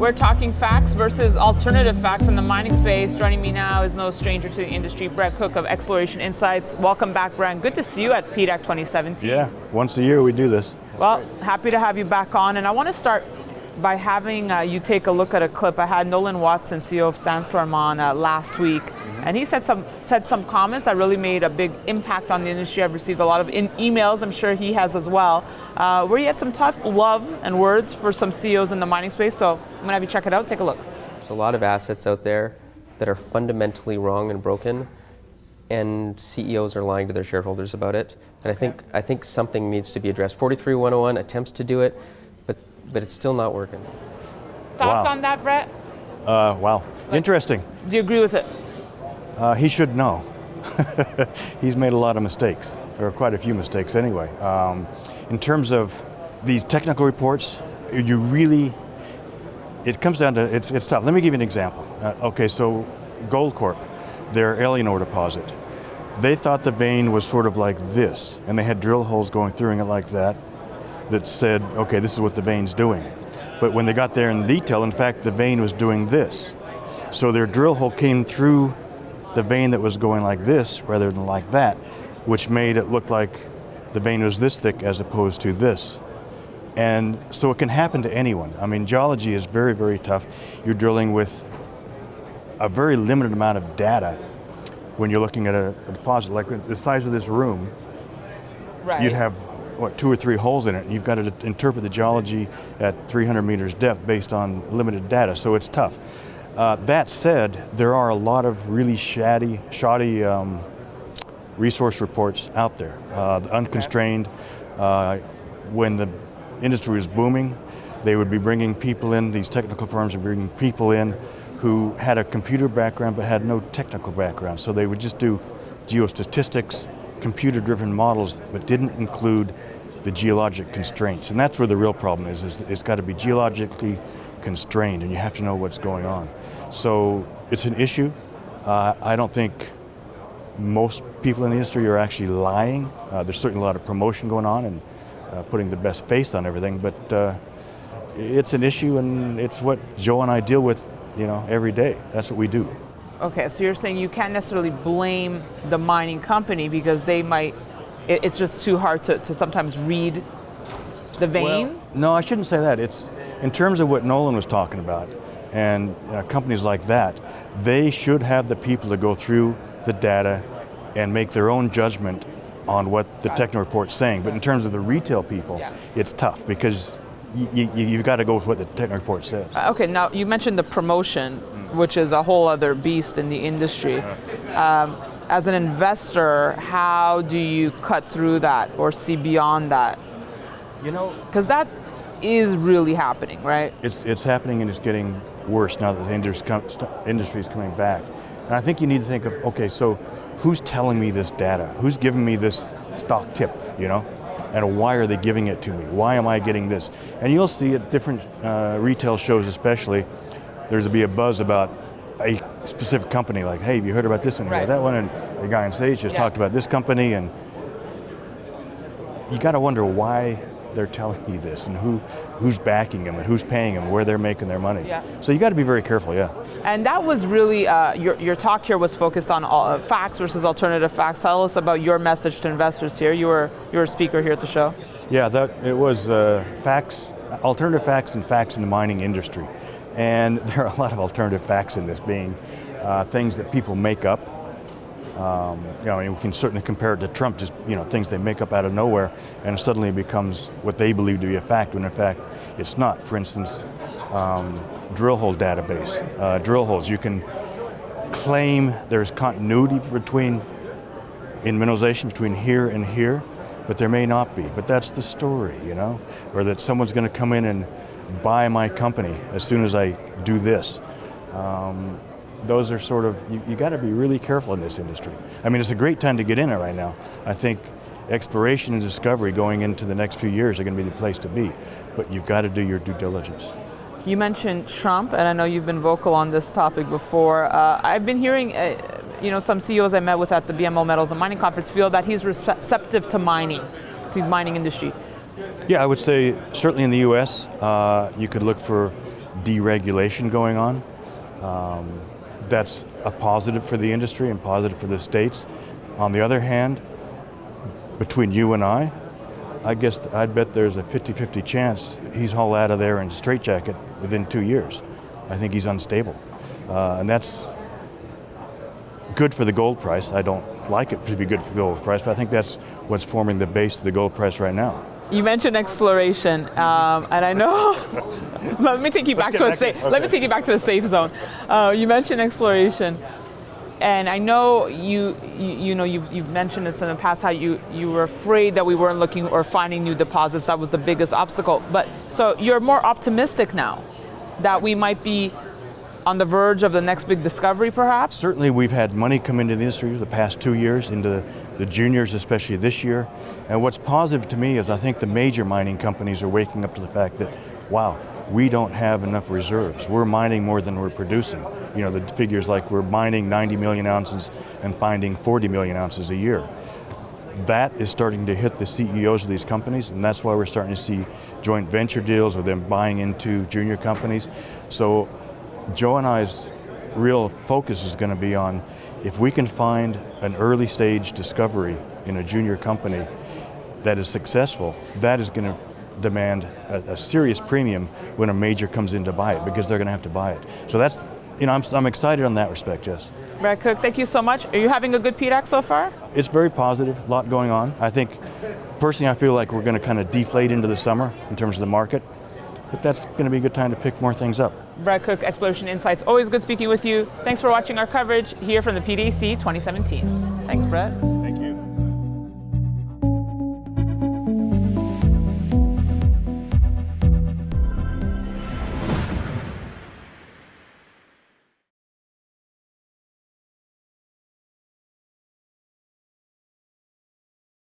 We're talking facts versus alternative facts in the mining space. Joining me now is no stranger to the industry, Brent Cook of Exploration Insights. Welcome back, Brent. Good to see you at PDAC 2017. Yeah, once a year we do this. Well, happy to have you back on. And I want to start by having you take a look at a clip. I had Nolan Watson, CEO of Sandstorm, on last week. And he said some comments that really made a big impact on the industry. I've received a lot of emails, I'm sure he has as well, where he had some tough love and words for some CEOs in the mining space. So I'm going to have you check it out. Take a look. There's a lot of assets out there that are fundamentally wrong and broken, and CEOs are lying to their shareholders about it. And I think something needs to be addressed. 43-101 attempts to do it, but it's still not working. Thoughts Wow. on that, Brett? Wow, interesting. Do you agree with it? He should know. He's made a lot of mistakes, or quite a few mistakes anyway. In terms of these technical reports, it comes down to, it's tough. Let me give you an example. Okay, so Goldcorp, their Eleanor deposit, they thought the vein was sort of like this, and they had drill holes going through it like that said, okay, this is what the vein's doing. But when they got there in detail, in fact, the vein was doing this. So their drill hole came through the vein that was going like this rather than like that, which made it look like the vein was this thick as opposed to this. And so it can happen to anyone. I mean, geology is very, very tough. You're dealing with a very limited amount of data when you're looking at a deposit. Like the size of this room, Right. you'd have, 2 or 3 holes in it. You've got to interpret the geology at 300 meters depth based on limited data, so it's tough. That said, there are a lot of really shoddy resource reports out there. Unconstrained, when the industry was booming, they would be bringing people in, these technical firms would bring people in who had a computer background but had no technical background. So they would just do geostatistics, computer-driven models, but didn't include the geologic constraints. And that's where the real problem is it's got to be geologically constrained, and you have to know what's going on. So it's an issue. I don't think most people in the industry are actually lying. There's certainly a lot of promotion going on and putting the best face on everything, but it's an issue, and it's what Joe and I deal with, every day. That's what we do. Okay, so you're saying you can't necessarily blame the mining company because it's just too hard to sometimes read the veins? Well, no, I shouldn't say that. It's in terms of what Nolan was talking about, and companies like that, they should have the people to go through the data and make their own judgment on what the technical report's saying. But in terms of the retail people, it's tough because you've got to go with what the technical report says. Okay, now you mentioned the promotion, which is a whole other beast in the industry. As an investor, how do you cut through that or see beyond that? Because that is really happening, right? It's happening, and it's getting worse now that the industry is coming back. And I think you need to think of, okay, so who's telling me this data? Who's giving me this stock tip, And why are they giving it to me? Why am I getting this? And you'll see at different retail shows especially, there's to be a buzz about a specific company, like, hey, have you heard about this one, Right. that one? And the guy on stage just talked about this company, and you got to wonder why they're telling you this, and who's backing them, and who's paying them, where they're making their money. Yeah. So you got to be very careful, And that was really, your talk here was focused on facts versus alternative facts. Tell us about your message to investors here. You were a speaker here at the show. Yeah, it was facts, alternative facts, and facts in the mining industry. And there are a lot of alternative facts in this, being things that people make up. We can certainly compare it to Trump, just things they make up out of nowhere, and suddenly it becomes what they believe to be a fact, when in fact it's not. For instance, drill hole database. Drill holes, you can claim there's continuity in mineralization between here and here, but there may not be. But that's the story, or that someone's going to come in and buy my company as soon as I do this. Those are sort of, you got to be really careful in this industry. I mean, it's a great time to get in it right now. I think exploration and discovery going into the next few years are going to be the place to be, but you've got to do your due diligence. You mentioned Trump, and I know you've been vocal on this topic before. I've been hearing, some CEOs I met with at the BMO Metals and Mining Conference feel that he's receptive to the mining industry. Yeah, I would say certainly in the U.S., you could look for deregulation going on. That's a positive for the industry and positive for the states. On the other hand, between you and I guess I'd bet there's a 50-50 chance he's hauled out of there in a straitjacket within 2 years. I think he's unstable. And that's good for the gold price. I don't like it to be good for the gold price, but I think that's what's forming the base of the gold price right now. You mentioned exploration, and I know. Let me take you back to a safe. Okay. Let me take you back to a safe zone. You mentioned exploration, and I know you've mentioned this in the past how you were afraid that we weren't looking or finding new deposits. That was the biggest obstacle. But so you're more optimistic now that we might be on the verge of the next big discovery, perhaps? Certainly, we've had money come into the industry the past 2 years, into the juniors, especially this year. And what's positive to me is I think the major mining companies are waking up to the fact that, wow, we don't have enough reserves. We're mining more than we're producing. You know, the figures like we're mining 90 million ounces and finding 40 million ounces a year. That is starting to hit the CEOs of these companies, and that's why we're starting to see joint venture deals with them buying into junior companies. So Joe and I's real focus is going to be on if we can find an early stage discovery in a junior company that is successful, that is going to demand a serious premium when a major comes in to buy it, because they're going to have to buy it. So that's, I'm excited on that respect, Jess. Brent Cook, thank you so much. Are you having a good PDAC so far? It's very positive, a lot going on. I think, personally, I feel like we're going to kind of deflate into the summer in terms of the market, but that's going to be a good time to pick more things up. Brent Cook, Exploration Insights. Always good speaking with you. Thanks for watching our coverage here from the PDAC 2017. Thanks, Brett.